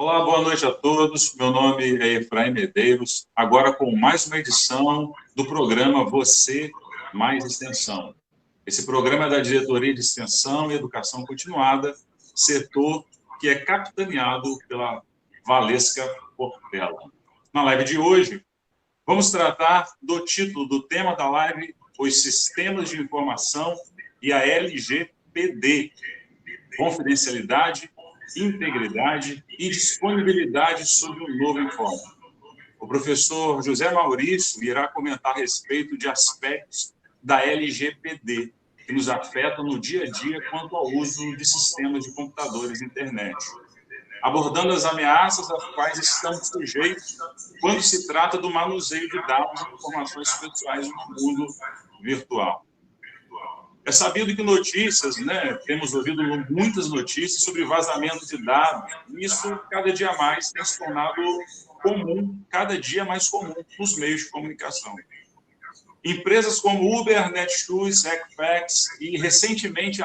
Olá, boa noite a todos. Meu nome é Efraim Medeiros, agora com mais uma edição do programa Você Mais Extensão. Esse programa é da Diretoria de Extensão e Educação Continuada, setor que é capitaneado pela Valesca Portela. Na live de hoje, vamos tratar do título do tema da live, os Sistemas de Informação e a LGPD, Confidencialidade, Integridade e Disponibilidade sobre o novo informe. O professor José Maurício irá comentar a respeito de aspectos da LGPD, que nos afetam no dia a dia quanto ao uso de sistemas de computadores e internet, abordando as ameaças às quais estamos sujeitos quando se trata do manuseio de dados e informações pessoais no mundo virtual. É sabido que notícias, temos ouvido muitas notícias sobre vazamento de dados, e isso cada dia mais tem se tornado comum, cada dia mais comum nos meios de comunicação. Empresas como Uber, Netshoes, Equifax e, recentemente,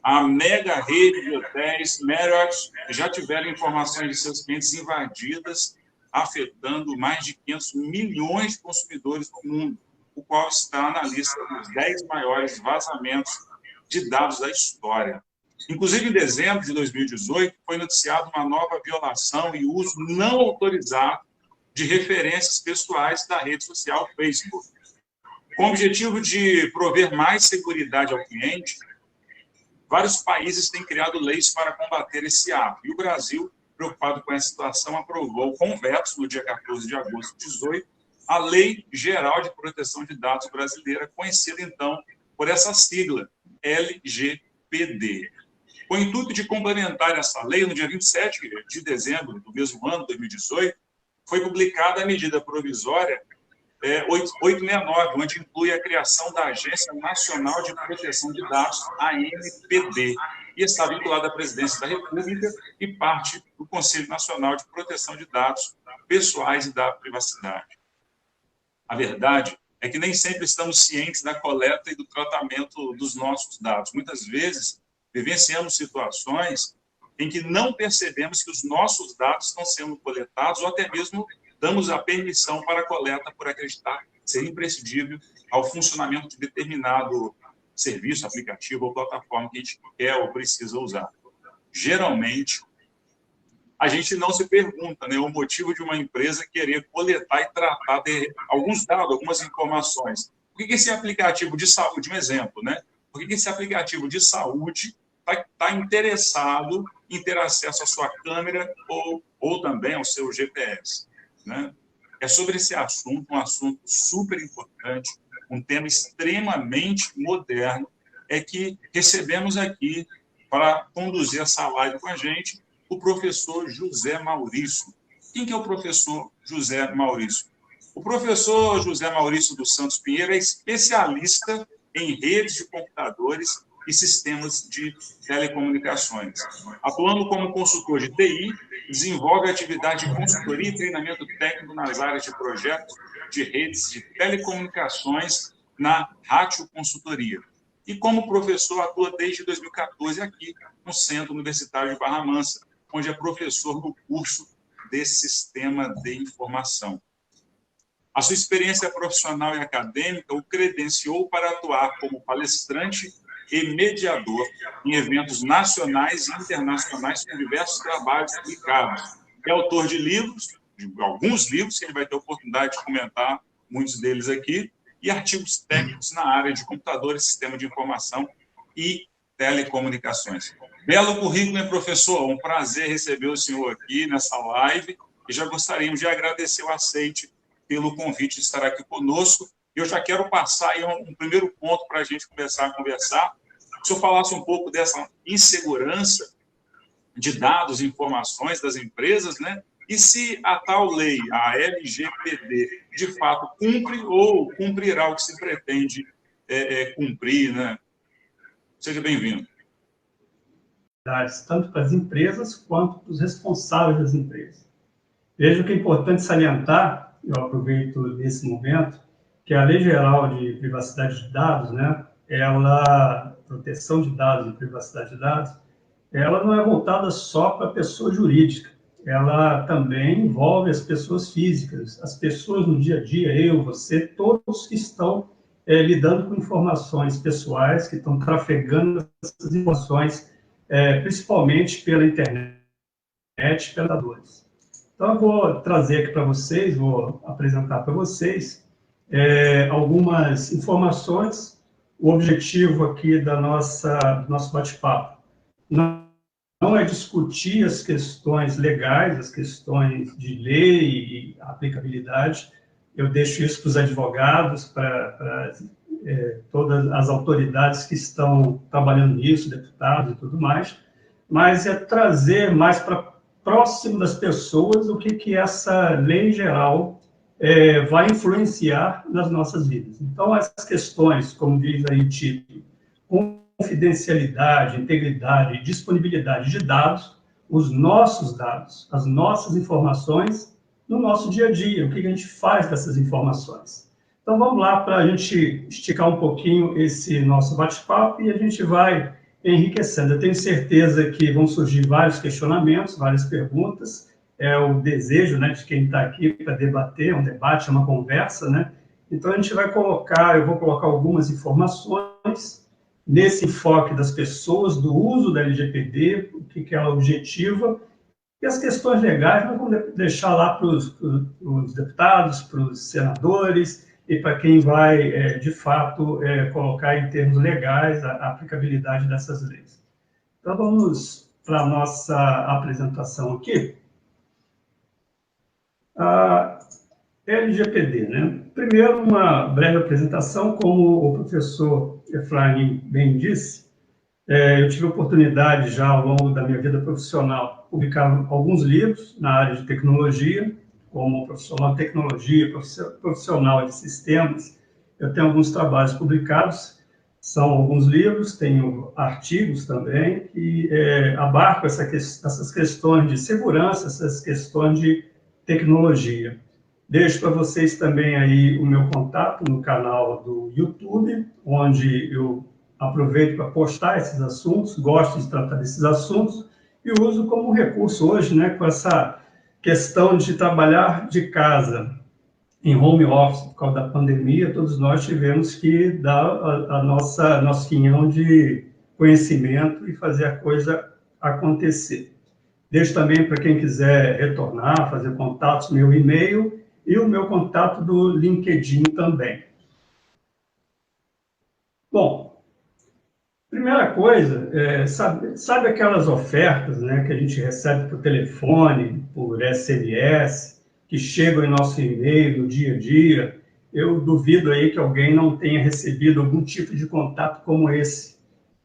a mega rede de hotéis Marriott, já tiveram informações de seus clientes invadidas, afetando mais de 500 milhões de consumidores no mundo, o qual está na lista dos 10 maiores vazamentos de dados da história. Inclusive, em dezembro de 2018, foi noticiada uma nova violação e uso não autorizado de referências pessoais da rede social Facebook. Com o objetivo de prover mais seguridade ao cliente, vários países têm criado leis para combater esse ato. E o Brasil, preocupado com essa situação, aprovou com vetos, no dia 14 de agosto de 2018, a Lei Geral de Proteção de Dados brasileira, conhecida, então, por essa sigla, LGPD. Com o intuito de complementar essa lei, no dia 27 de dezembro do mesmo ano, 2018, foi publicada a medida provisória 869, onde inclui a criação da Agência Nacional de Proteção de Dados, ANPD, e está vinculada à Presidência da República e parte do Conselho Nacional de Proteção de Dados Pessoais e da Privacidade. A verdade é que nem sempre estamos cientes da coleta e do tratamento dos nossos dados. Muitas vezes, vivenciamos situações em que não percebemos que os nossos dados estão sendo coletados ou até mesmo damos a permissão para a coleta por acreditar ser imprescindível ao funcionamento de determinado serviço, aplicativo ou plataforma que a gente quer ou precisa usar. Geralmente, a gente não se pergunta, o motivo de uma empresa querer coletar e tratar de alguns dados, algumas informações. Por que esse aplicativo de saúde, um exemplo, por que esse aplicativo de saúde está interessado em ter acesso à sua câmera ou também ao seu GPS? É sobre esse assunto, um assunto super importante, um tema extremamente moderno, é que recebemos aqui para conduzir essa live com a gente o professor José Maurício. Quem que é o professor José Maurício? O professor José Maurício dos Santos Pinheiro é especialista em redes de computadores e sistemas de telecomunicações. Atuando como consultor de TI, desenvolve atividade de consultoria e treinamento técnico nas áreas de projetos de redes de telecomunicações na Ratio Consultoria. E como professor atua desde 2014 aqui no Centro Universitário de Barra Mansa, onde é professor no curso de Sistema de Informação. A sua experiência profissional e acadêmica o credenciou para atuar como palestrante e mediador em eventos nacionais e internacionais com diversos trabalhos publicados. É autor de livros, de alguns livros, que ele vai ter a oportunidade de comentar, muitos deles aqui, e artigos técnicos na área de computadores, sistema de informação e telecomunicações. Belo currículo, hein, professor? Um prazer receber o senhor aqui nessa live e já gostaríamos de agradecer o aceite pelo convite de estar aqui conosco. Eu já quero passar aí um primeiro ponto para a gente começar a conversar. Se o senhor falasse um pouco dessa insegurança de dados e informações das empresas, e se a tal lei, a LGPD, de fato cumpre ou cumprirá o que se pretende cumprir, Seja bem-vindo. Tanto para as empresas quanto para os responsáveis das empresas. Vejo que é importante salientar, eu aproveito desse momento, que a Lei Geral de Privacidade de Dados, proteção de dados e privacidade de dados, ela não é voltada só para a pessoa jurídica, ela também envolve as pessoas físicas, as pessoas no dia a dia, eu, você, todos que estão lidando com informações pessoais, que estão trafegando essas informações, principalmente pela internet, pelos computadores. Então, eu vou trazer aqui para vocês, vou apresentar para vocês algumas informações. O objetivo aqui do nosso bate-papo não é discutir as questões legais, as questões de lei e aplicabilidade. Eu deixo isso para os advogados, para todas as autoridades que estão trabalhando nisso, deputados e tudo mais, mas é trazer mais para próximo das pessoas o que essa lei geral vai influenciar nas nossas vidas. Então, essas questões, como diz aí o título, confidencialidade, integridade e disponibilidade de dados, os nossos dados, as nossas informações no nosso dia a dia, o que a gente faz dessas informações. Então, vamos lá para a gente esticar um pouquinho esse nosso bate-papo e a gente vai enriquecendo. Eu tenho certeza que vão surgir vários questionamentos, várias perguntas, é o desejo, né, de quem está aqui para debater, um debate, uma conversa, né? Então, a gente vai eu vou colocar algumas informações nesse enfoque das pessoas, do uso da LGPD, o que ela objetiva, e as questões legais nós vamos deixar lá para os deputados, para os senadores, e para quem vai, de fato, colocar em termos legais a aplicabilidade dessas leis. Então, vamos para a nossa apresentação aqui. A LGPD, né? Primeiro, uma breve apresentação, como o professor Efraim bem disse, eu tive a oportunidade já ao longo da minha vida profissional publicar alguns livros na área de tecnologia, como profissional de tecnologia, profissional de sistemas. Eu tenho alguns trabalhos publicados, são alguns livros, tenho artigos também, que abarcam essas questões de segurança, essas questões de tecnologia. Deixo para vocês também aí o meu contato no canal do YouTube, onde eu aproveito para postar esses assuntos, gosto de tratar desses assuntos e uso como recurso hoje, né, com essa questão de trabalhar de casa, em home office, por causa da pandemia, todos nós tivemos que dar nosso quinhão de conhecimento e fazer a coisa acontecer. Deixo também para quem quiser retornar, fazer contatos, meu e-mail e o meu contato do LinkedIn também. Bom, primeira coisa, sabe aquelas ofertas, né, que a gente recebe por telefone, por SMS, que chegam em nosso e-mail no dia a dia? Eu duvido aí que alguém não tenha recebido algum tipo de contato como esse.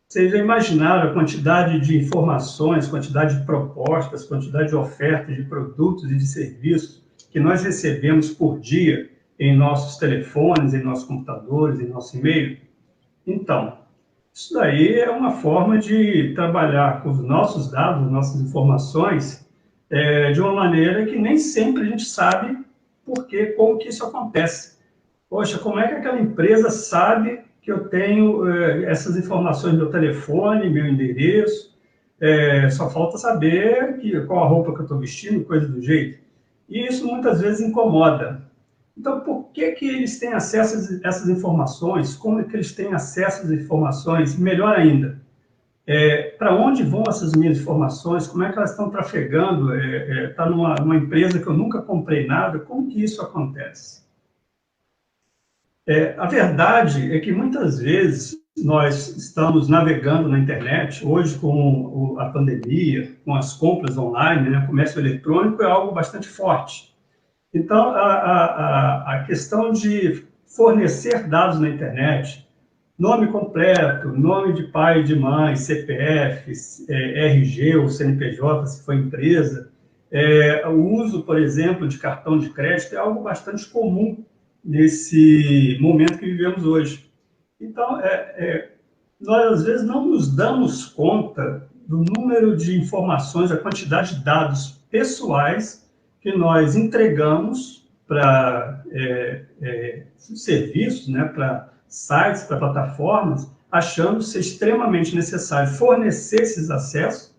Vocês já imaginaram a quantidade de informações, quantidade de propostas, quantidade de ofertas de produtos e de serviços que nós recebemos por dia em nossos telefones, em nossos computadores, em nosso e-mail? Então, isso daí é uma forma de trabalhar com os nossos dados, nossas informações, de uma maneira que nem sempre a gente sabe como que isso acontece. Poxa, como é que aquela empresa sabe que eu tenho essas informações do meu telefone, meu endereço? Só falta saber qual a roupa que eu estou vestindo, coisa do jeito. E isso muitas vezes incomoda. Então, por que eles têm acesso a essas informações? Como é que eles têm acesso às informações? Melhor ainda, para onde vão essas minhas informações? Como é que elas estão trafegando? Está numa empresa que eu nunca comprei nada? Como que isso acontece? A verdade é que muitas vezes nós estamos navegando na internet, hoje com a pandemia, com as compras online, né, o comércio eletrônico é algo bastante forte. Então, a questão de fornecer dados na internet, nome completo, nome de pai e de mãe, CPF, RG ou CNPJ, se for empresa, o uso, por exemplo, de cartão de crédito é algo bastante comum nesse momento que vivemos hoje. Então, nós às vezes não nos damos conta do número de informações, a quantidade de dados pessoais que nós entregamos para serviços, né, para sites, para plataformas, achando ser extremamente necessário fornecer esses acessos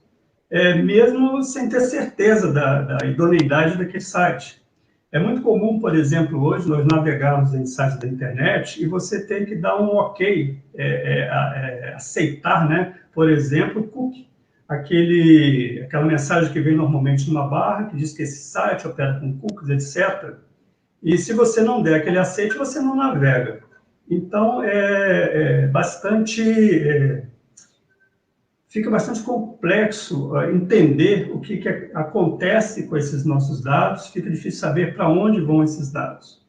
mesmo sem ter certeza da idoneidade daquele site. É muito comum, por exemplo, hoje, nós navegarmos em sites da internet e você tem que dar um ok, aceitar, né? Por exemplo, o cookie. Aquela mensagem que vem normalmente numa barra, que diz que esse site opera com cookies, etc. E se você não der aquele aceite, você não navega. Então, fica bastante complexo entender o que acontece com esses nossos dados, fica difícil saber para onde vão esses dados.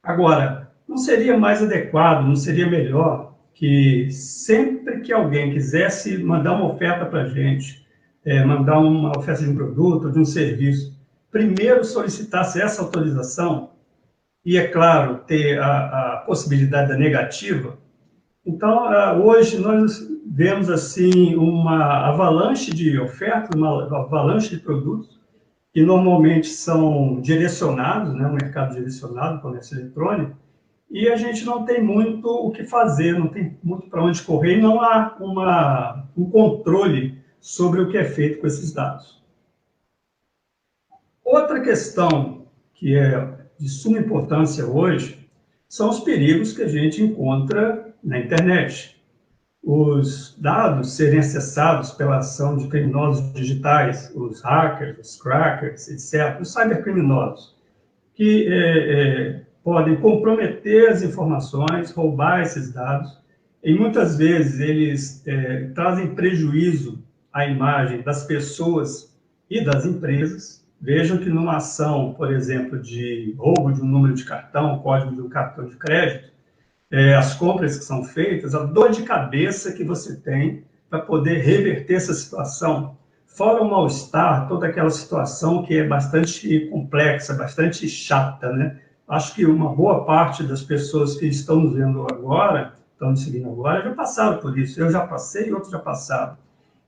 Agora, não seria mais adequado, não seria melhor que sempre que alguém quisesse mandar uma oferta para a gente, mandar uma oferta de um produto ou de um serviço, primeiro solicitasse essa autorização e, é claro, ter a possibilidade da negativa? Então, hoje nós vemos assim uma avalanche de ofertas, uma avalanche de produtos que normalmente são direcionados, né, um mercado direcionado, comércio eletrônico, e a gente não tem muito o que fazer, não tem muito para onde correr, e não há um controle sobre o que é feito com esses dados. Outra questão que é de suma importância hoje são os perigos que a gente encontra na internet. Os dados serem acessados pela ação de criminosos digitais, os hackers, os crackers, etc., os cybercriminosos, que podem comprometer as informações, roubar esses dados, e muitas vezes eles trazem prejuízo à imagem das pessoas e das empresas. Vejam que numa ação, por exemplo, de roubo de um número de cartão, código de um cartão de crédito, as compras que são feitas, a dor de cabeça que você tem para poder reverter essa situação, fora o mal-estar, toda aquela situação que é bastante complexa, bastante chata, né? Acho que uma boa parte das pessoas que estão nos vendo agora, estão nos seguindo agora, já passaram por isso. Eu já passei e outros já passaram.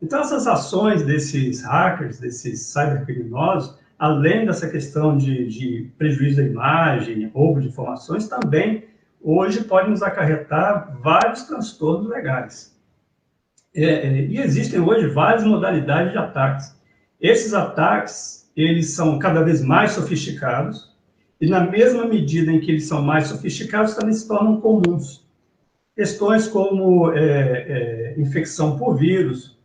Então, essas ações desses hackers, desses cybercriminosos, além dessa questão de prejuízo da imagem, roubo de informações, também hoje pode nos acarretar vários transtornos legais. E existem hoje várias modalidades de ataques. Esses ataques, eles são cada vez mais sofisticados, e na mesma medida em que eles são mais sofisticados, também se tornam comuns. Questões como infecção por vírus,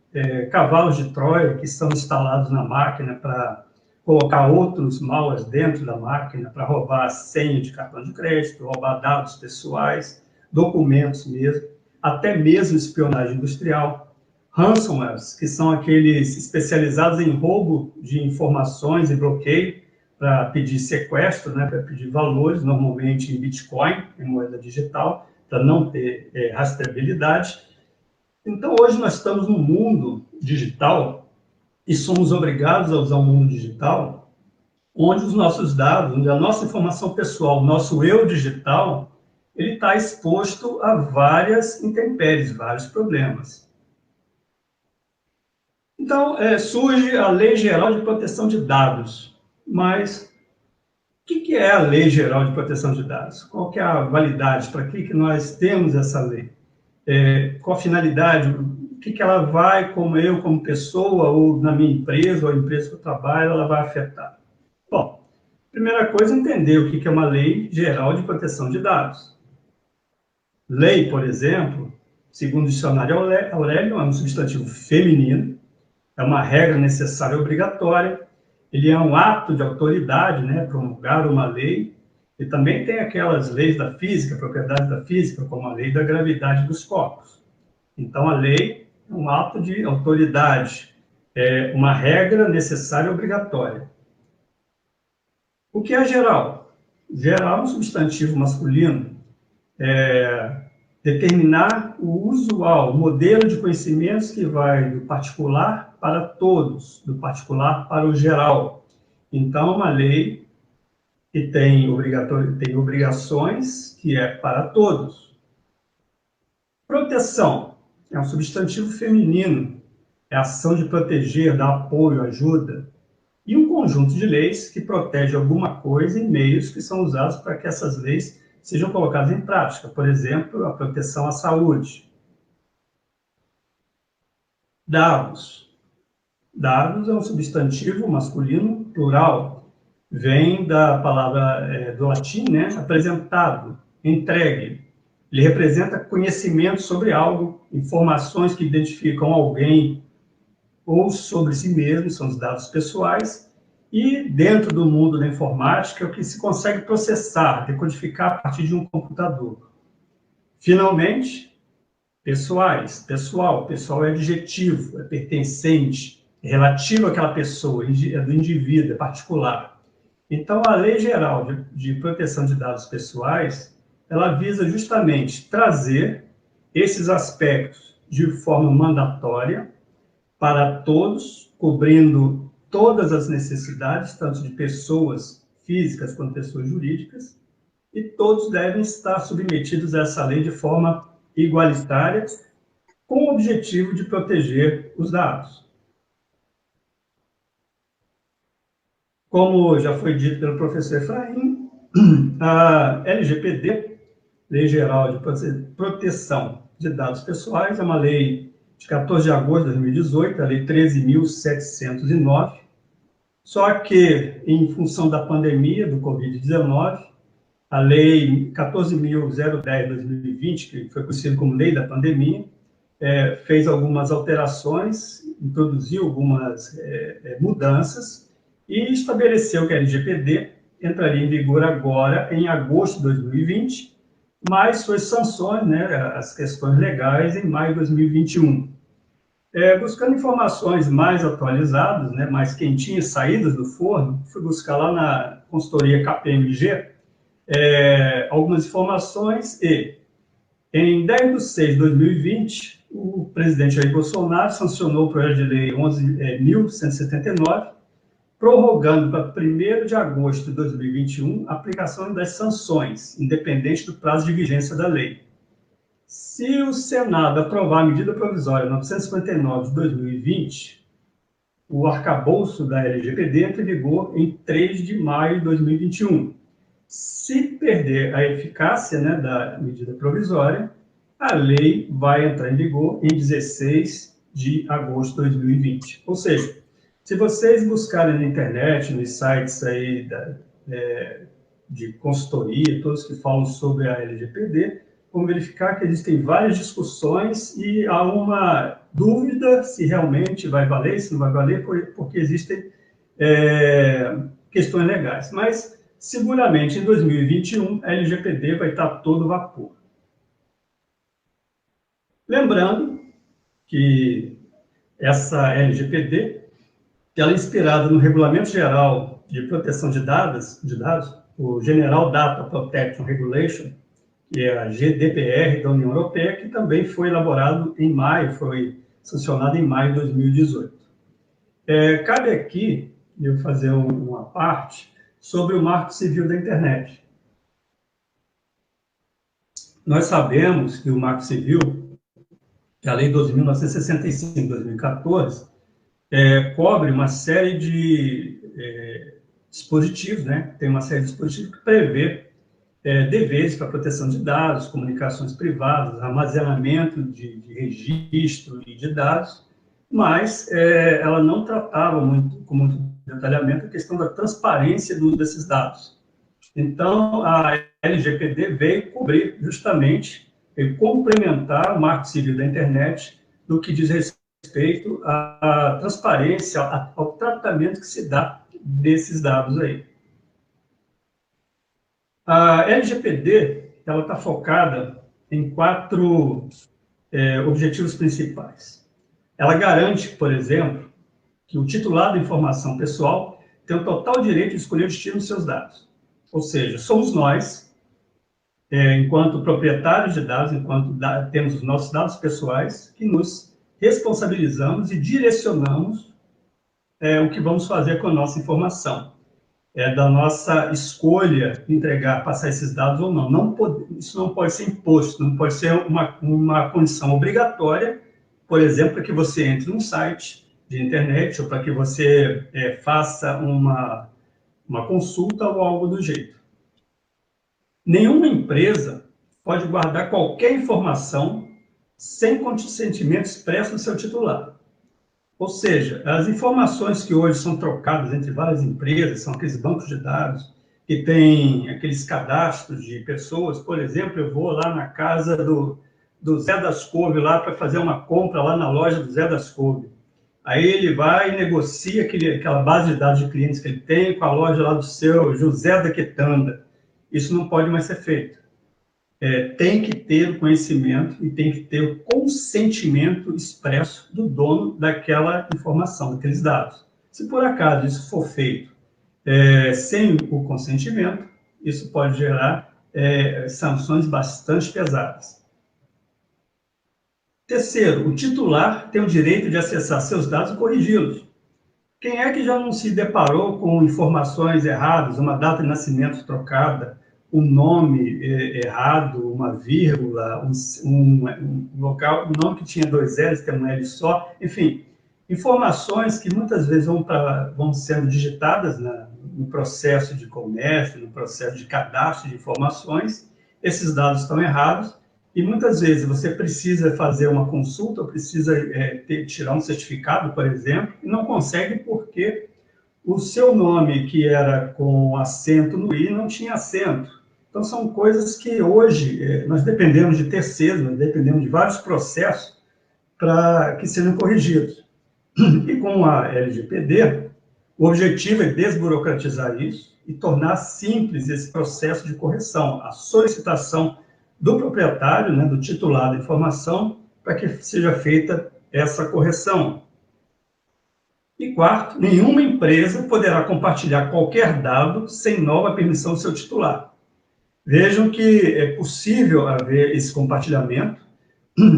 cavalos de Troia que são instalados na máquina para colocar outros malwares dentro da máquina para roubar a senha de cartão de crédito, roubar dados pessoais, documentos mesmo, até mesmo espionagem industrial. Ransomwares, que são aqueles especializados em roubo de informações e bloqueio para pedir sequestro, né, para pedir valores, normalmente em Bitcoin, em moeda digital, para não ter rastreabilidade. Então, hoje nós estamos num mundo digital e somos obrigados a usar um mundo digital onde os nossos dados, onde a nossa informação pessoal, o nosso eu digital, ele está exposto a várias intempéries, vários problemas. Então, surge a Lei Geral de Proteção de Dados. Mas o que é a Lei Geral de Proteção de Dados? Qual que é a validade? Para que nós temos essa lei? Qual a finalidade? O que ela vai, como eu, como pessoa, ou na minha empresa, ou a empresa que eu trabalho, ela vai afetar? Bom, primeira coisa é entender o que é uma Lei Geral de Proteção de Dados. Lei, por exemplo, segundo o dicionário Aurélio, é um substantivo feminino, é uma regra necessária e obrigatória, ele é um ato de autoridade, né, promulgar uma lei, e também tem aquelas leis da física, propriedades da física, como a lei da gravidade dos corpos. Então, a lei é um ato de autoridade, é uma regra necessária e obrigatória. O que é geral? Geral é um substantivo masculino, determinar o usual, o modelo de conhecimentos que vai do particular para todos, do particular para o geral. Então, uma lei que tem obrigações que é para todos. Proteção é um substantivo feminino, é a ação de proteger, dar apoio, ajuda, e um conjunto de leis que protege alguma coisa e meios que são usados para que essas leis sejam colocadas em prática. Por exemplo, a proteção à saúde. Dados. Dados é um substantivo masculino plural, vem da palavra do latim, né? Apresentado, entregue. Ele representa conhecimento sobre algo, informações que identificam alguém ou sobre si mesmo, são os dados pessoais, e dentro do mundo da informática, é o que se consegue processar, decodificar a partir de um computador. Finalmente, pessoais, pessoal é adjetivo, é pertencente, é relativo àquela pessoa, é do indivíduo, é particular. Então, a Lei Geral de Proteção de Dados Pessoais, ela visa justamente trazer esses aspectos de forma mandatória para todos, cobrindo todas as necessidades, tanto de pessoas físicas quanto pessoas jurídicas, e todos devem estar submetidos a essa lei de forma igualitária, com o objetivo de proteger os dados. Como já foi dito pelo professor Efraim, a LGPD, Lei Geral de Proteção de Dados Pessoais, é uma lei de 14 de agosto de 2018, a Lei 13.709, só que, em função da pandemia do Covid-19, a Lei 14.010 de 2020, que foi conhecida como Lei da Pandemia, fez algumas alterações, introduziu algumas mudanças e estabeleceu que a LGPD entraria em vigor agora, em agosto de 2020, mas suas sanções, né, as questões legais, em maio de 2021. Buscando informações mais atualizadas, né, mais quentinhas, saídas do forno, fui buscar lá na consultoria KPMG algumas informações e, em 10 de 6 de 2020, o presidente Jair Bolsonaro sancionou o projeto de lei 11.179, prorrogando para 1º de agosto de 2021 a aplicação das sanções, independente do prazo de vigência da lei. Se o Senado aprovar a medida provisória 959 de 2020, o arcabouço da LGPD entra em vigor em 3 de maio de 2021. Se perder a eficácia, né, da medida provisória, a lei vai entrar em vigor em 16 de agosto de 2020. Ou seja, se vocês buscarem na internet, nos sites aí de consultoria, todos que falam sobre a LGPD, vão verificar que existem várias discussões e há uma dúvida se realmente vai valer, se não vai valer, porque existem questões legais. Mas, seguramente, em 2021, a LGPD vai estar todo vapor. Lembrando que essa LGPD, ela é inspirada no Regulamento Geral de Proteção de Dados, o General Data Protection Regulation, que é a GDPR da União Europeia, que também foi elaborado em maio, foi sancionado em maio de 2018. Cabe aqui eu fazer uma parte sobre o Marco Civil da Internet. Nós sabemos que o Marco Civil, que é a Lei 12.965 de 2014, cobre uma série de dispositivos, né? Tem uma série de dispositivos que prevê deveres para proteção de dados, comunicações privadas, armazenamento de registro e de dados, mas ela não tratava com muito detalhamento a questão da transparência do uso desses dados. Então, a LGPD veio cobrir justamente e complementar o Marco Civil da Internet no que diz respeito à transparência, ao tratamento que se dá desses dados aí. A LGPD está focada em 4 objetivos principais. Ela garante, por exemplo, que o titular da informação pessoal tem o total direito de escolher o destino dos seus dados. Ou seja, somos nós, enquanto proprietários de dados, enquanto temos os nossos dados pessoais, que nos responsabilizamos e direcionamos o que vamos fazer com a nossa informação. Da nossa escolha entregar, passar esses dados ou não. Isso não pode ser imposto, não pode ser uma condição obrigatória, por exemplo, para que você entre num site de internet ou para que você faça uma consulta ou algo do jeito. Nenhuma empresa pode guardar qualquer informação sem consentimento expresso do seu titular. Ou seja, as informações que hoje são trocadas entre várias empresas, são aqueles bancos de dados que têm aqueles cadastros de pessoas. Por exemplo, eu vou lá na casa do Zé das Couve lá para fazer uma compra lá na loja do Zé das Couve. Aí ele vai e negocia aquela base de dados de clientes que ele tem com a loja lá do seu José da Quitanda. Isso não pode mais ser feito. Tem que ter o conhecimento e tem que ter o consentimento expresso do dono daquela informação, daqueles dados. Se por acaso isso for feito sem o consentimento, isso pode gerar sanções bastante pesadas. Terceiro, o titular tem o direito de acessar seus dados e corrigi-los. Quem é que já não se deparou com informações erradas, uma data de nascimento trocada, um nome errado, uma vírgula, um local, um nome que tinha 2 L's, tem um L só, enfim, informações que muitas vezes vão sendo digitadas no processo de comércio, no processo de cadastro de informações, esses dados estão errados, e muitas vezes você precisa fazer uma consulta, ou precisa tirar um certificado, por exemplo, e não consegue porque o seu nome, que era com acento no I, não tinha acento. Então, são coisas que hoje nós dependemos de terceiros, nós dependemos de vários processos para que sejam corrigidos. E com a LGPD, o objetivo é desburocratizar isso e tornar simples esse processo de correção, a solicitação do proprietário, né, do titular da informação, para que seja feita essa correção. E quarto, nenhuma empresa poderá compartilhar qualquer dado sem nova permissão do seu titular. Vejam que é possível haver esse compartilhamento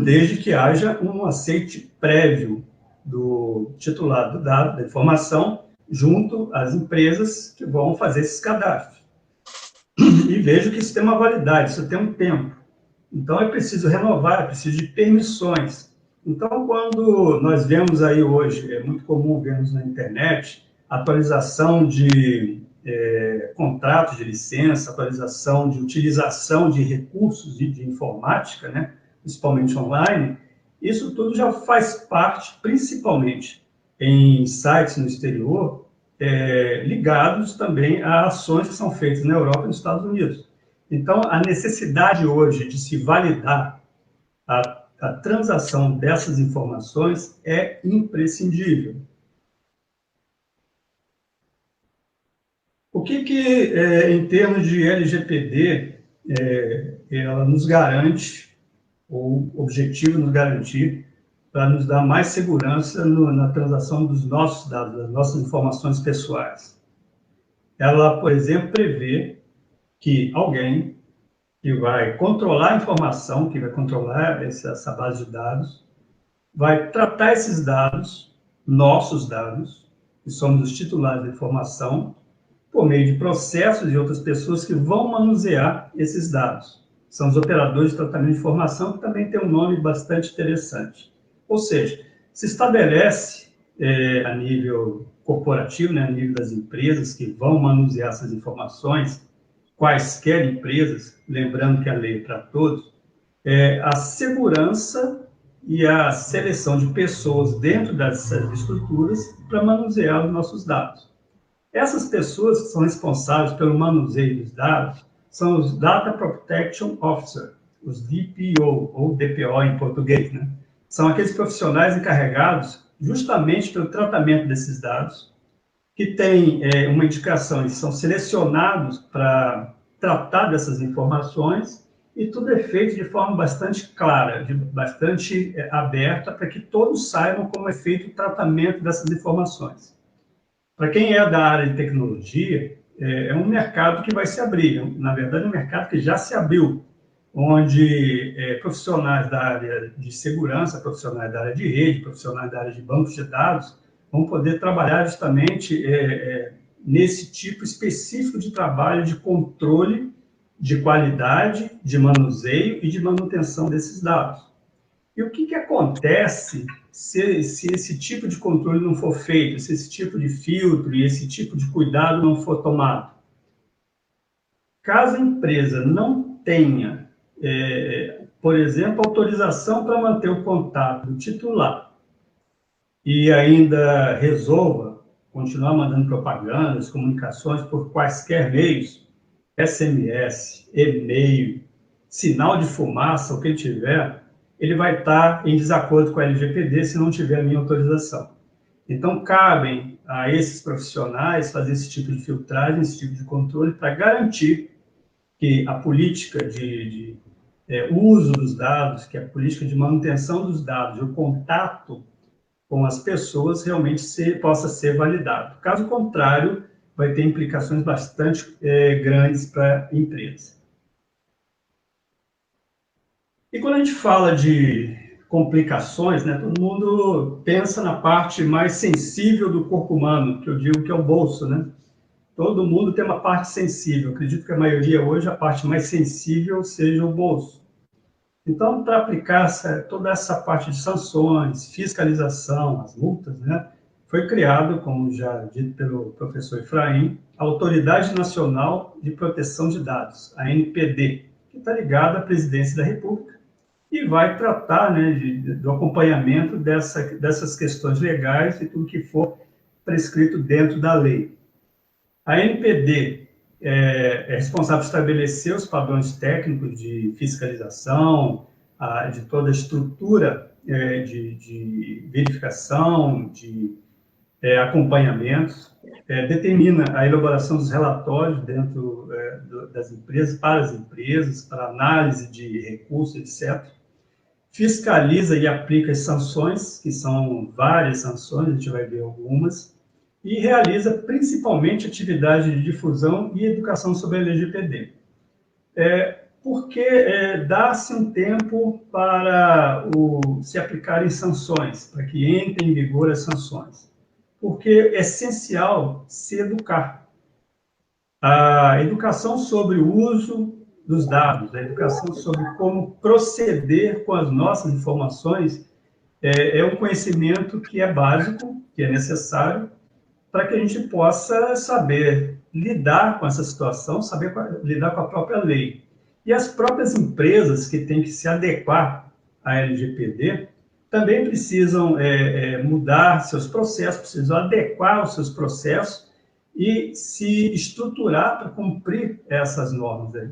desde que haja um aceite prévio do titular do dado, da informação, junto às empresas que vão fazer esses cadastros. E vejo que isso tem uma validade, isso tem um tempo. Então, é preciso renovar, é preciso de permissões. Então, quando nós vemos aí hoje, é muito comum vermos na internet, atualização de contratos de licença, atualização de utilização de recursos de informática, né, principalmente online, isso tudo já faz parte, principalmente em sites no exterior, ligados também a ações que são feitas na Europa e nos Estados Unidos. Então, a necessidade hoje de se validar a transação dessas informações é imprescindível. O que em termos de LGPD, ela nos garante, ou o objetivo nos garantir, para nos dar mais segurança na transação dos nossos dados, das nossas informações pessoais? Ela, por exemplo, prevê que alguém que vai controlar a informação, que vai controlar essa base de dados, vai tratar esses dados, nossos dados, que somos os titulares da informação, por meio de processos e outras pessoas que vão manusear esses dados. São os operadores de tratamento de informação, que também tem um nome bastante interessante. Ou seja, se estabelece a nível corporativo, né, a nível das empresas que vão manusear essas informações, quaisquer empresas, lembrando que a lei é para todos, a segurança e a seleção de pessoas dentro dessas estruturas para manusear os nossos dados. Essas pessoas que são responsáveis pelo manuseio dos dados são os Data Protection Officer, os DPO, ou DPO em português, né? São aqueles profissionais encarregados justamente pelo tratamento desses dados, que têm uma indicação, eles são selecionados para tratar dessas informações, e tudo é feito de forma bastante clara, bastante aberta, para que todos saibam como é feito o tratamento dessas informações. Para quem é da área de tecnologia, é um mercado que vai se abrir, na verdade, um mercado que já se abriu, onde profissionais da área de segurança, profissionais da área de rede, profissionais da área de bancos de dados, vão poder trabalhar justamente nesse tipo específico de trabalho de controle de qualidade, de manuseio e de manutenção desses dados. E o que acontece se esse tipo de controle não for feito, se esse tipo de filtro e esse tipo de cuidado não for tomado? Caso a empresa não tenha, por exemplo, autorização para manter o contato do titular e ainda resolva continuar mandando propagandas, comunicações por quaisquer meios, SMS, e-mail, sinal de fumaça, o que ele tiver, ele vai estar em desacordo com a LGPD se não tiver a minha autorização. Então, cabem a esses profissionais fazer esse tipo de filtragem, esse tipo de controle, para garantir que a política de uso dos dados, que a política de manutenção dos dados, o contato com as pessoas realmente possa ser validado. Caso contrário, vai ter implicações bastante grandes para a empresa. E quando a gente fala de complicações, né, todo mundo pensa na parte mais sensível do corpo humano, que eu digo que é o bolso, né? Todo mundo tem uma parte sensível. Eu acredito que a maioria hoje, a parte mais sensível seja o bolso. Então, para aplicar toda essa parte de sanções, fiscalização, as multas, né, foi criado, como já dito pelo professor Efraim, a Autoridade Nacional de Proteção de Dados, a ANPD, que está ligada à Presidência da República e vai tratar, né, do acompanhamento dessas questões legais e tudo que for prescrito dentro da lei. A ANPD é responsável por estabelecer os padrões técnicos de fiscalização, de toda a estrutura de verificação, de acompanhamento, determina a elaboração dos relatórios dentro das empresas, para análise de recursos, etc. Fiscaliza e aplica as sanções, que são várias sanções, a gente vai ver algumas, e realiza principalmente atividade de difusão e educação sobre a LGPD. Porque dá-se um tempo para se aplicarem sanções, para que entrem em vigor as sanções. Porque é essencial se educar. A educação sobre o uso dos dados, a educação sobre como proceder com as nossas informações, é um conhecimento que é básico, que é necessário, para que a gente possa saber lidar com essa situação, saber lidar com a própria lei. E as próprias empresas que têm que se adequar à LGPD também precisam mudar seus processos, precisam adequar os seus processos e se estruturar para cumprir essas normas aí.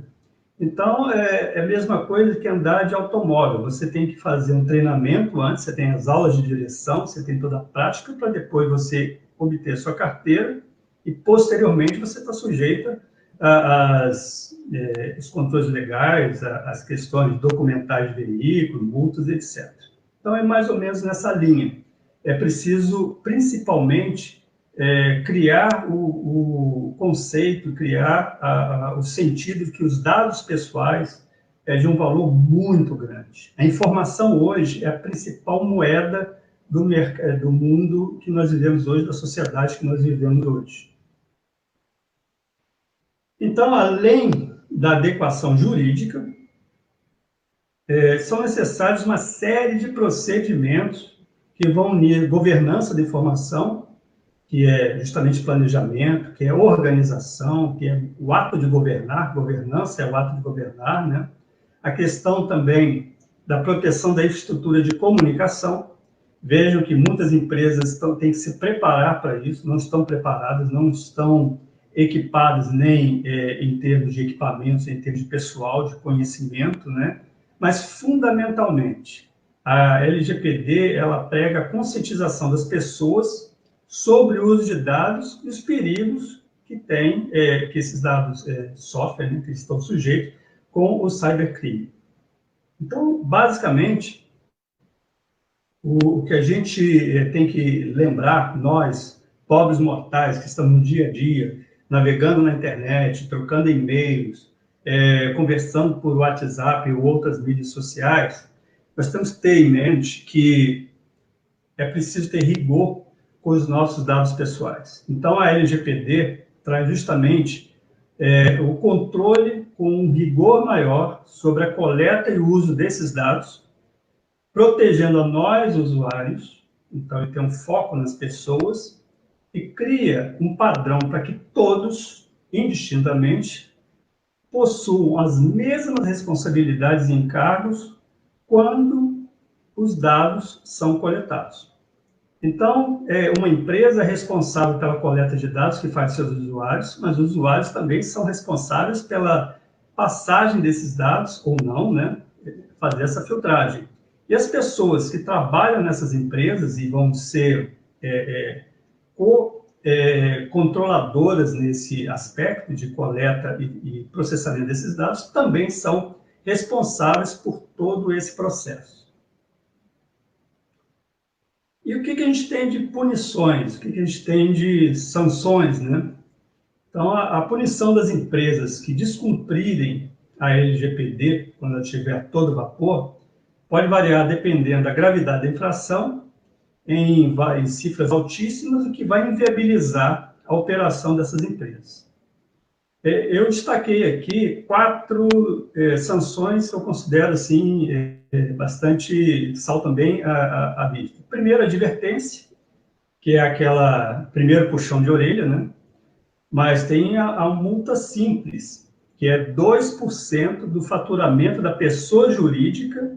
Então, é a mesma coisa que andar de automóvel. Você tem que fazer um treinamento antes, você tem as aulas de direção, você tem toda a prática, para depois você obter sua carteira e, posteriormente, você está sujeita aos controles legais, às questões documentais de veículo, multas, etc. Então, é mais ou menos nessa linha. É preciso, principalmente, criar o conceito, criar o sentido de que os dados pessoais é de um valor muito grande. A informação hoje é a principal moeda do mundo que nós vivemos hoje, da sociedade que nós vivemos hoje. Então, além da adequação jurídica, são necessários uma série de procedimentos que vão unir governança da informação, que é justamente planejamento, que é organização, que é o ato de governar, governança é o ato de governar, né? A questão também da proteção da infraestrutura de comunicação. Vejam que muitas empresas têm que se preparar para isso, não estão preparadas, não estão equipadas nem em termos de equipamentos, em termos de pessoal, de conhecimento, né? Mas, fundamentalmente, a LGPD, ela prega a conscientização das pessoas sobre o uso de dados e os perigos que que esses dados sofrem, né, que estão sujeitos com o cybercrime. Então, basicamente, o que a gente tem que lembrar, nós, pobres mortais, que estamos no dia a dia, navegando na internet, trocando e-mails, conversando por WhatsApp ou outras mídias sociais, nós temos que ter em mente que é preciso ter rigor com os nossos dados pessoais. Então, a LGPD traz justamente o controle com um rigor maior sobre a coleta e o uso desses dados, protegendo a nós, usuários. Então, ele tem um foco nas pessoas e cria um padrão para que todos, indistintamente, possuam as mesmas responsabilidades e encargos quando os dados são coletados. Então, uma empresa é responsável pela coleta de dados que faz seus usuários, mas os usuários também são responsáveis pela passagem desses dados, ou não, né? Fazer essa filtragem. E as pessoas que trabalham nessas empresas e vão ser controladoras nesse aspecto de coleta e processamento desses dados também são responsáveis por todo esse processo. E o que a gente tem de punições? O que a gente tem de sanções, né? Então, a punição das empresas que descumprirem a LGPD, quando ela estiver a todo vapor, pode variar dependendo da gravidade da infração, em cifras altíssimas, o que vai inviabilizar a operação dessas empresas. Eu destaquei aqui 4 sanções que eu considero assim, bastante, saltam bem à vista. Primeiro, a advertência, que é aquela primeiro puxão de orelha, né? Mas tem a multa simples, que é 2% do faturamento da pessoa jurídica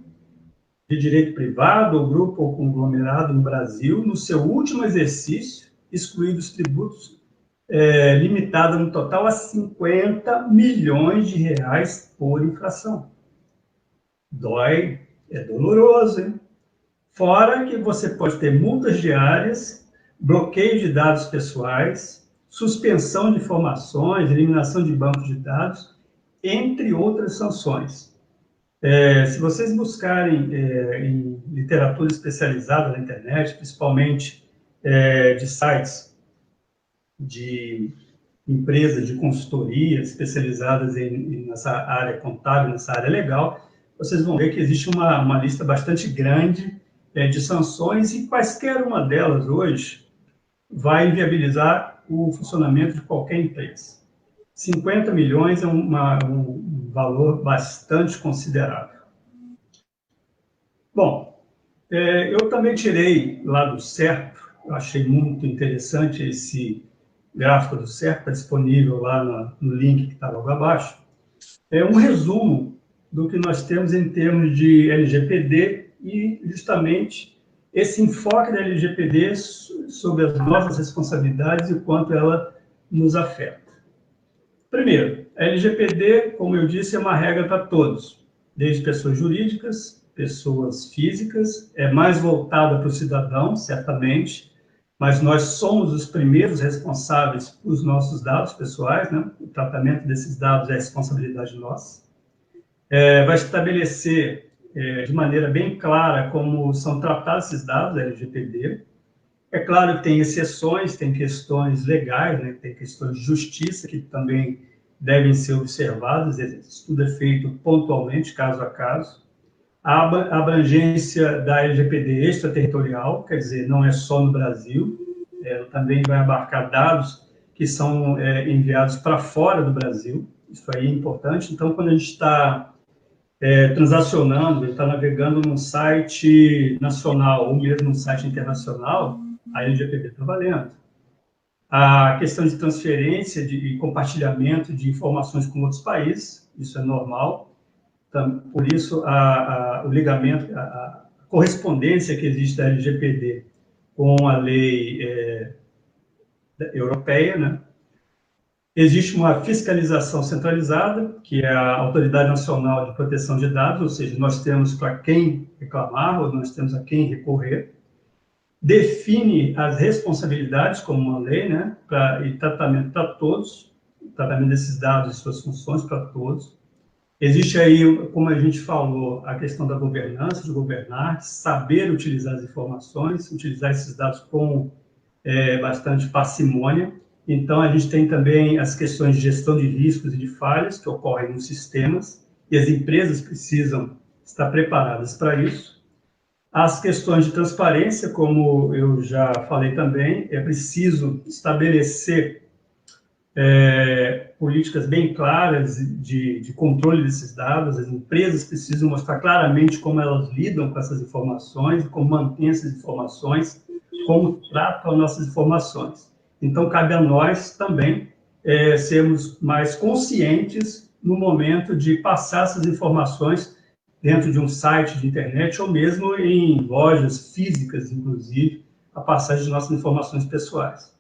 de direito privado, ou grupo ou conglomerado no Brasil, no seu último exercício, excluídos tributos, limitada no total a 50 milhões de reais por infração. Dói, é doloroso, hein? Fora que você pode ter multas diárias, bloqueio de dados pessoais, suspensão de informações, eliminação de bancos de dados, entre outras sanções. Se vocês buscarem em literatura especializada na internet, principalmente de sites de empresas de consultoria especializadas nessa área contábil, nessa área legal, vocês vão ver que existe uma lista bastante grande de sanções e quaisquer uma delas hoje vai inviabilizar o funcionamento de qualquer empresa. 50 milhões é um valor bastante considerável. Bom, eu também tirei lá do CERP, eu achei muito interessante esse gráfico do CERP, está disponível lá no link que está logo abaixo, um resumo do que nós temos em termos de LGPD e justamente esse enfoque da LGPD sobre as nossas responsabilidades e o quanto ela nos afeta. Primeiro, a LGPD, como eu disse, é uma regra para todos, desde pessoas jurídicas, pessoas físicas, é mais voltada para o cidadão, certamente, mas nós somos os primeiros responsáveis pelos nossos dados pessoais, né? O tratamento desses dados é responsabilidade nossa. Vai estabelecer de maneira bem clara como são tratados esses dados, a LGPD. É claro que tem exceções, tem questões legais, né? Tem questões de justiça que também devem ser observadas, isso tudo é feito pontualmente, caso a caso. A abrangência da LGPD extraterritorial, quer dizer, não é só no Brasil, ela também vai abarcar dados que são enviados para fora do Brasil, isso aí é importante. Então, quando a gente está transacionando, está navegando num site nacional ou mesmo num site internacional, a LGPD está valendo. A questão de transferência e compartilhamento de informações com outros países, isso é normal. Por isso, o ligamento, a correspondência que existe da LGPD com a lei europeia, né? Existe uma fiscalização centralizada, que é a Autoridade Nacional de Proteção de Dados, ou seja, nós temos para quem reclamar, ou nós temos a quem recorrer. Define as responsabilidades como uma lei, né? E tratamento para todos, tratamento desses dados e suas funções para todos. Existe aí, como a gente falou, a questão da governança, de governar, de saber utilizar as informações, utilizar esses dados com bastante parcimônia. Então, a gente tem também as questões de gestão de riscos e de falhas que ocorrem nos sistemas, e as empresas precisam estar preparadas para isso. As questões de transparência, como eu já falei também, é preciso estabelecer políticas bem claras de controle desses dados. As empresas precisam mostrar claramente como elas lidam com essas informações, como mantêm essas informações, como tratam nossas informações. Então, cabe a nós também sermos mais conscientes no momento de passar essas informações dentro de um site de internet ou mesmo em lojas físicas, inclusive, a passagem de nossas informações pessoais.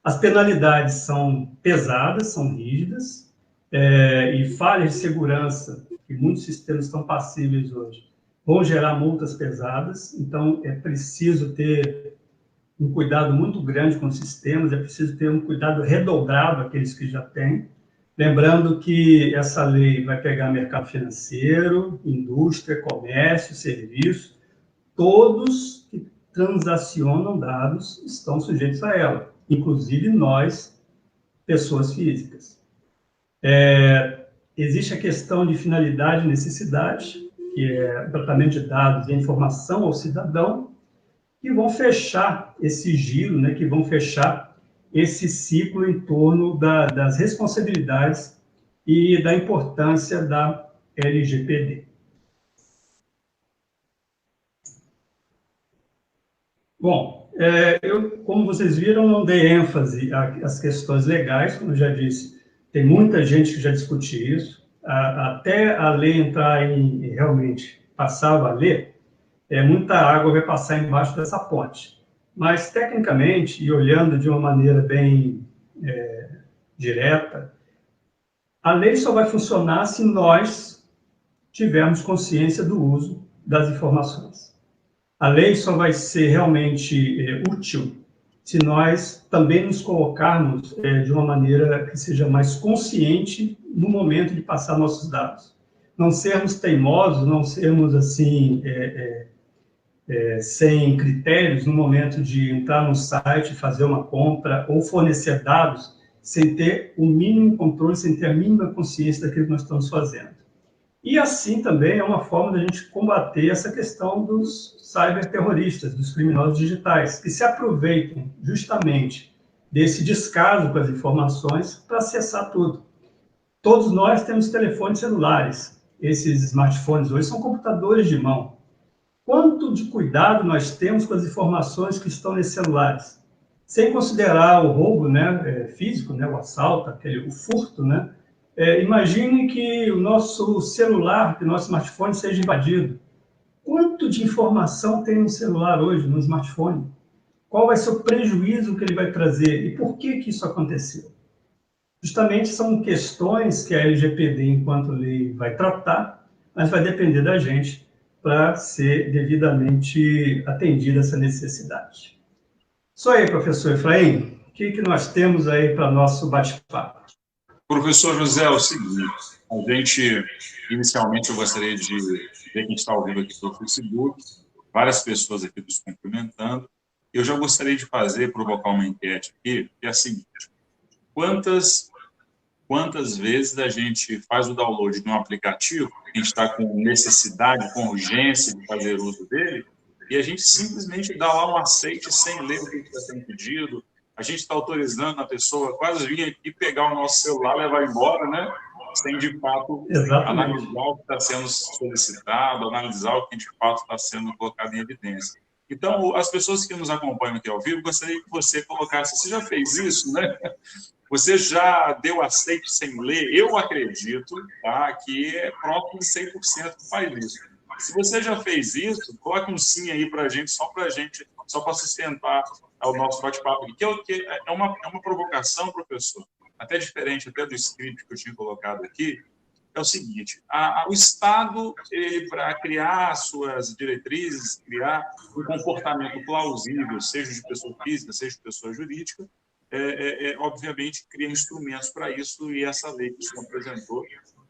As penalidades são pesadas, são rígidas, e falhas de segurança, que muitos sistemas estão passíveis hoje, vão gerar multas pesadas, então é preciso ter um cuidado muito grande com os sistemas, é preciso ter um cuidado redobrado aqueles que já têm, lembrando que essa lei vai pegar mercado financeiro, indústria, comércio, serviço, todos que transacionam dados estão sujeitos a ela, inclusive nós, pessoas físicas. Existe a questão de finalidade e necessidade, que é o tratamento de dados e a informação ao cidadão, que vão fechar esse giro, né, que vão fechar esse ciclo em torno das responsabilidades e da importância da LGPD. Bom, eu, como vocês viram, não dei ênfase às questões legais, como eu já disse, tem muita gente que já discute isso, até a lei entrar em realmente passar a valer, muita água vai passar embaixo dessa ponte. Mas, tecnicamente, e olhando de uma maneira bem direta, a lei só vai funcionar se nós tivermos consciência do uso das informações. A lei só vai ser realmente útil se nós também nos colocarmos de uma maneira que seja mais consciente no momento de passar nossos dados. Não sermos teimosos, não sermos assim, sem critérios no momento de entrar no site, fazer uma compra ou fornecer dados sem ter o mínimo controle, sem ter a mínima consciência daquilo que nós estamos fazendo. E assim também é uma forma da gente combater essa questão dos cyberterroristas, dos criminosos digitais, que se aproveitam justamente desse descaso com as informações para acessar tudo. Todos nós temos telefones celulares. Esses smartphones hoje são computadores de mão. Quanto de cuidado nós temos com as informações que estão nesses celulares? Sem considerar o roubo, né, físico, né, o assalto, o furto, né? Imagine que o nosso celular, que o nosso smartphone seja invadido. Quanto de informação tem no celular hoje, no smartphone? Qual vai ser o prejuízo que ele vai trazer? E por que isso aconteceu? Justamente são questões que a LGPD, enquanto lei, vai tratar, mas vai depender da gente para ser devidamente atendida essa necessidade. Isso aí, professor Efraim. O que nós temos aí para nosso bate-papo? Professor José, é o seguinte, a gente, inicialmente, eu gostaria de ver quem está ao vivo aqui pelo Facebook, várias pessoas aqui nos cumprimentando. Eu já gostaria de provocar uma enquete aqui, que é a seguinte: quantas vezes a gente faz o download de um aplicativo, a gente está com necessidade, com urgência de fazer uso dele, e a gente simplesmente dá lá um aceite sem ler o que está sendo pedido. A gente está autorizando a pessoa quase vir aqui pegar o nosso celular, levar embora, né? Sem, de fato, analisar o que está sendo solicitado, analisar o que, de fato, está sendo colocado em evidência. Então, as pessoas que nos acompanham aqui ao vivo, gostaria que você colocasse, você já fez isso, né? Você já deu aceite sem ler? Eu acredito, tá, que é próximo de 100% que faz isso. Se você já fez isso, coloque um sim aí para a gente, só para sustentar ao nosso bate-papo, que é uma provocação, professor, até diferente até do script que eu tinha colocado aqui. É o seguinte: o Estado, para criar suas diretrizes, criar um comportamento plausível, seja de pessoa física, seja de pessoa jurídica, obviamente cria instrumentos para isso, e essa lei que o senhor apresentou,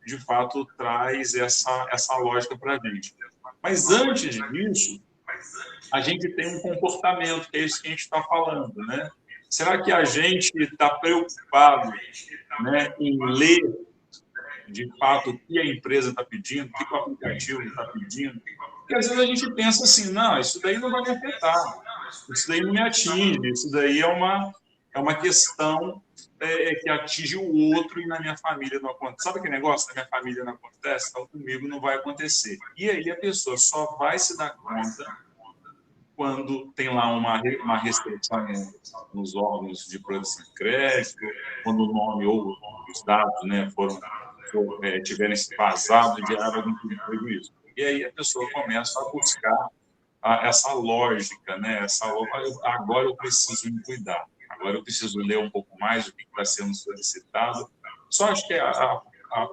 de fato, traz essa lógica para a gente. Mas antes disso, a gente tem um comportamento, que é isso que a gente está falando, né? Será que a gente está preocupado, né, em ler, de fato, o que a empresa está pedindo, o que o aplicativo está pedindo? Porque às vezes a gente pensa assim, não, isso daí não vai me afetar, isso daí não me atinge, isso daí é uma questão que atinge o outro e na minha família não acontece. Sabe aquele negócio? Na minha família não acontece, então comigo não vai acontecer. E aí a pessoa só vai se dar conta quando tem lá uma restrição nos órgãos de proteção de crédito, quando o nome ou os dados, né, tiverem se vazado de algum prejuízo. E aí a pessoa começa a buscar essa lógica, né? Agora eu preciso me cuidar, agora eu preciso ler um pouco mais do que está sendo solicitado. Só acho que a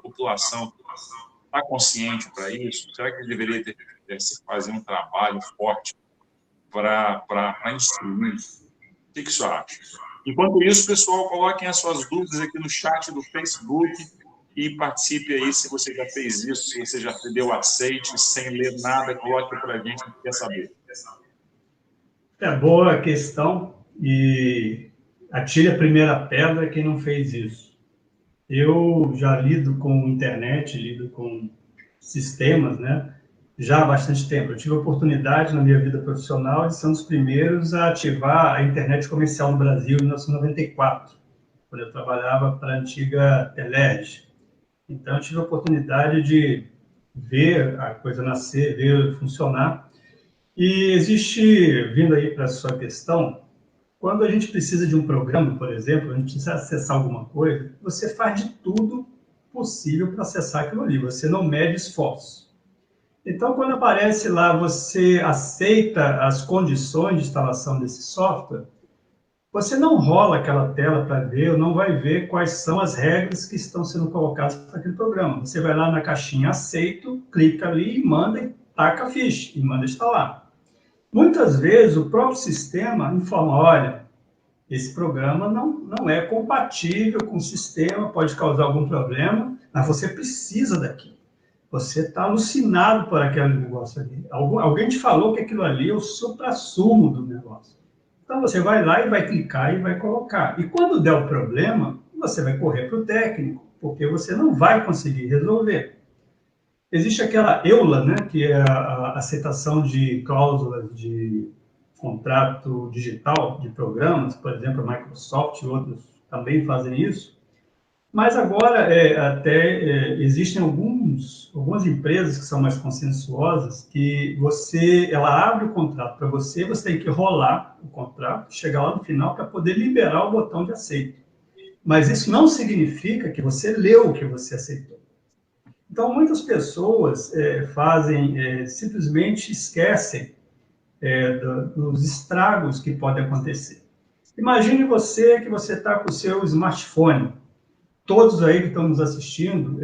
população está consciente para isso? Será que deveria se fazer um trabalho forte para instruir? O que o senhor acha? Enquanto isso, pessoal, coloquem as suas dúvidas aqui no chat do Facebook e participe aí se você já fez isso, se você já deu aceite, sem ler nada, coloque para a gente o que quer saber. É boa a questão e atire a primeira pedra quem não fez isso. Eu já lido com internet, lido com sistemas, né? Já há bastante tempo. Eu tive a oportunidade na minha vida profissional de ser um dos primeiros a ativar a internet comercial no Brasil em 1994, quando eu trabalhava para a antiga Telerge. Então, eu tive a oportunidade de ver a coisa nascer, ver funcionar. E existe, vindo aí para a sua questão, quando a gente precisa de um programa, por exemplo, a gente precisa acessar alguma coisa, você faz de tudo possível para acessar aquilo ali, você não mede esforço. Então, quando aparece lá, você aceita as condições de instalação desse software, você não rola aquela tela para ver, ou não vai ver quais são as regras que estão sendo colocadas para aquele programa. Você vai lá na caixinha aceito, clica ali e manda e taca a ficha, e manda instalar. Muitas vezes, o próprio sistema informa, olha, esse programa não é compatível com o sistema, pode causar algum problema, mas você precisa daquilo. Você está alucinado por aquele negócio ali. Alguém te falou que aquilo ali é o suprassumo do negócio. Então, você vai lá e vai clicar e vai colocar. E quando der o problema, você vai correr para o técnico, porque você não vai conseguir resolver. Existe aquela EULA, né, que é a aceitação de cláusulas de contrato digital de programas, por exemplo, a Microsoft e outros também fazem isso. Mas agora existem algumas empresas que são mais conscienciosas que ela abre o contrato para você, você tem que rolar o contrato, chegar lá no final para poder liberar o botão de aceito. Mas isso não significa que você leu o que você aceitou. Então, muitas pessoas simplesmente esquecem dos estragos que podem acontecer. Imagine que você está com o seu smartphone. Todos aí que estão nos assistindo,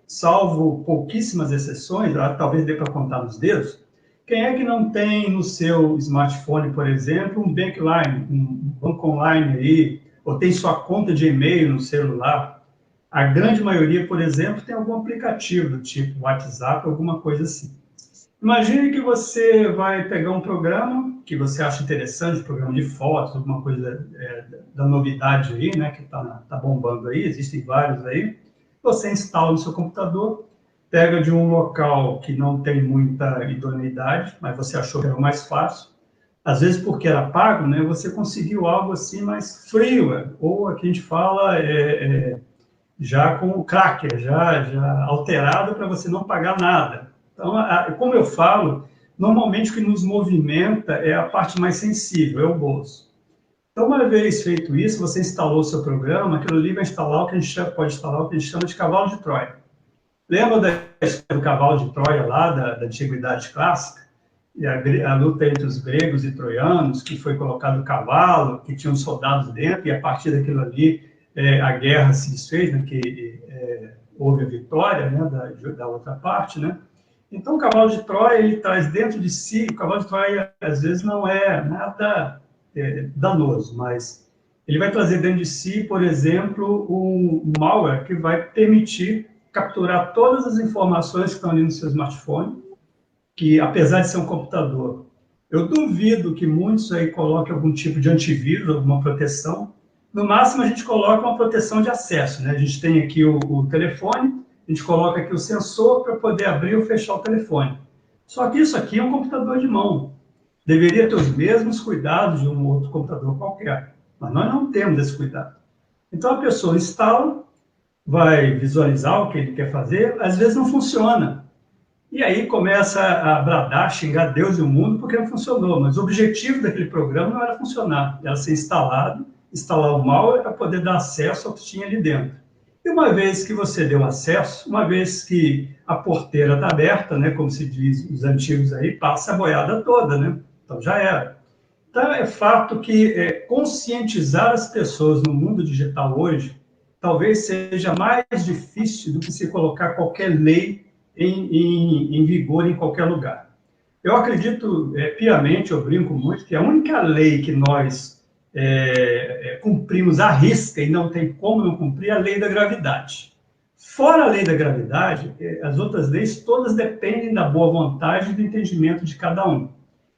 salvo pouquíssimas exceções, talvez dê para contar nos dedos, quem é que não tem no seu smartphone, por exemplo, um bankline, um banco online aí, ou tem sua conta de e-mail no celular? A grande maioria, por exemplo, tem algum aplicativo do tipo WhatsApp, alguma coisa assim. Imagine que você vai pegar um programa que você acha interessante, programa de fotos, alguma coisa da novidade aí, né, que tá bombando aí, existem vários aí. Você instala no seu computador, pega de um local que não tem muita idoneidade, mas você achou que era o mais fácil. Às vezes, porque era pago, né, você conseguiu algo assim mais freeware, ou aqui a gente fala já com o cracker, já alterado para você não pagar nada. Então, como eu falo, normalmente o que nos movimenta é a parte mais sensível, é o bolso. Então, uma vez feito isso, você instalou o seu programa, aquilo ali vai instalar pode instalar o que a gente chama de cavalo de Troia. Lembra da história do cavalo de Troia lá, da Antiguidade Clássica? E a luta entre os gregos e troianos, que foi colocado o cavalo, que tinham soldados dentro, e a partir daquilo ali a guerra se desfez, né, que houve a vitória, né, da outra parte, né? Então, o cavalo de Troia, ele traz dentro de si, o cavalo de Troia, às vezes, não é nada danoso, mas ele vai trazer dentro de si, por exemplo, um malware que vai permitir capturar todas as informações que estão ali no seu smartphone, que, apesar de ser um computador, eu duvido que muitos aí coloquem algum tipo de antivírus, alguma proteção. No máximo, a gente coloca uma proteção de acesso, né? A gente tem aqui o telefone, a gente coloca aqui o sensor para poder abrir ou fechar o telefone. Só que isso aqui é um computador de mão. Deveria ter os mesmos cuidados de um outro computador qualquer. Mas nós não temos esse cuidado. Então, a pessoa instala, vai visualizar o que ele quer fazer, às vezes não funciona. E aí começa a bradar, xingar Deus e o mundo porque não funcionou. Mas o objetivo daquele programa não era funcionar. Era ser instalado, instalar o malware para poder dar acesso ao que tinha ali dentro. E uma vez que você deu acesso, uma vez que a porteira está aberta, né, como se diz os antigos aí, passa a boiada toda, né? Então já era. Então é fato que conscientizar as pessoas no mundo digital hoje talvez seja mais difícil do que se colocar qualquer lei em vigor em qualquer lugar. Eu acredito piamente, eu brinco muito, que a única lei que nós cumprimos à risca e não tem como não cumprir é a lei da gravidade. Fora a lei da gravidade, as outras leis todas dependem da boa vontade e do entendimento de cada um.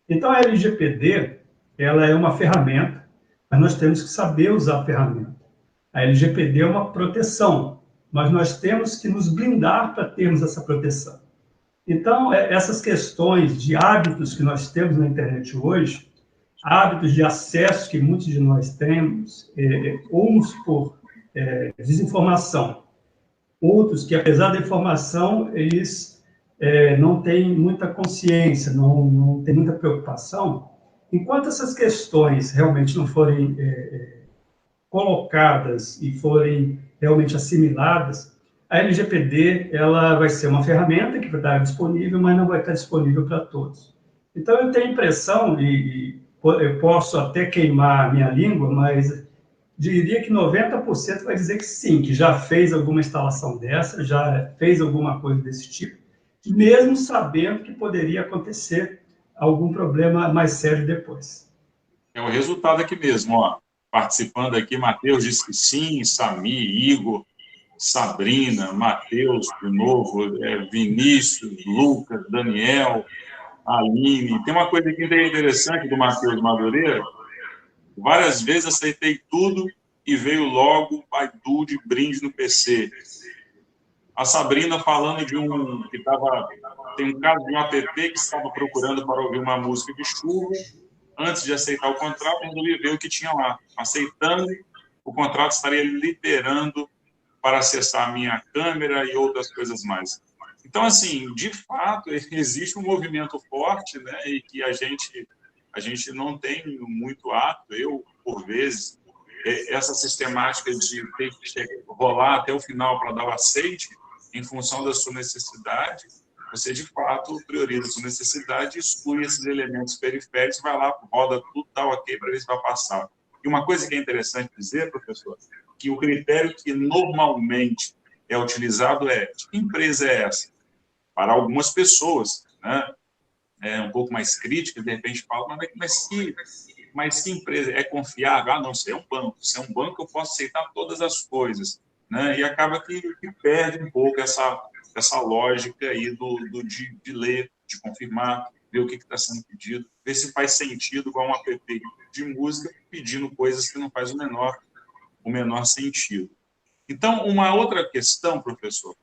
Então, a LGPD, ela é uma ferramenta, mas nós temos que saber usar a ferramenta. A LGPD é uma proteção, mas nós temos que nos blindar para termos essa proteção. Então, essas questões de hábitos que nós temos na internet hoje, hábitos de acesso que muitos de nós temos, uns por desinformação, outros que, apesar da informação, eles não têm muita consciência, não têm muita preocupação. Enquanto essas questões realmente não forem colocadas e forem realmente assimiladas, a LGPD ela vai ser uma ferramenta que vai estar disponível, mas não vai estar disponível para todos. Então, eu tenho a impressão, e eu posso até queimar a minha língua, mas diria que 90% vai dizer que sim, que já fez alguma instalação dessa, já fez alguma coisa desse tipo, mesmo sabendo que poderia acontecer algum problema mais sério depois. É o resultado aqui mesmo, ó. Participando aqui, Matheus disse que sim, Sami, Igor, Sabrina, Matheus, de novo, Vinícius, Lucas, Daniel, Aline. Tem uma coisa aqui interessante do Matheus Madureira. Várias vezes aceitei tudo e veio logo Baidu de brinde no PC. A Sabrina falando de tem um caso de um app que estava procurando para ouvir uma música de chuva. Antes de aceitar o contrato, resolvi ver o que tinha lá. Aceitando, o contrato estaria liberando para acessar a minha câmera e outras coisas mais. Então, assim, de fato, existe um movimento forte, né, e que a gente não tem muito hábito. Eu, por vezes, essa sistemática de ter que rolar até o final para dar o aceite em função da sua necessidade, você, de fato, prioriza a sua necessidade, exclui esses elementos periféricos, vai lá, roda tudo, dá ok para ver se vai passar. E uma coisa que é interessante dizer, professor, que o critério que normalmente é utilizado é: que empresa é essa? Para algumas pessoas, né, um pouco mais críticas, de repente falam, mas que empresa é confiável? Ah, não, isso é um banco. Isso é um banco, eu posso aceitar todas as coisas, né? E acaba que perde um pouco essa lógica aí de ler, de confirmar, ver o que está sendo pedido, ver se faz sentido, igual um app de música pedindo coisas que não faz o menor sentido. Então, uma outra questão, professor,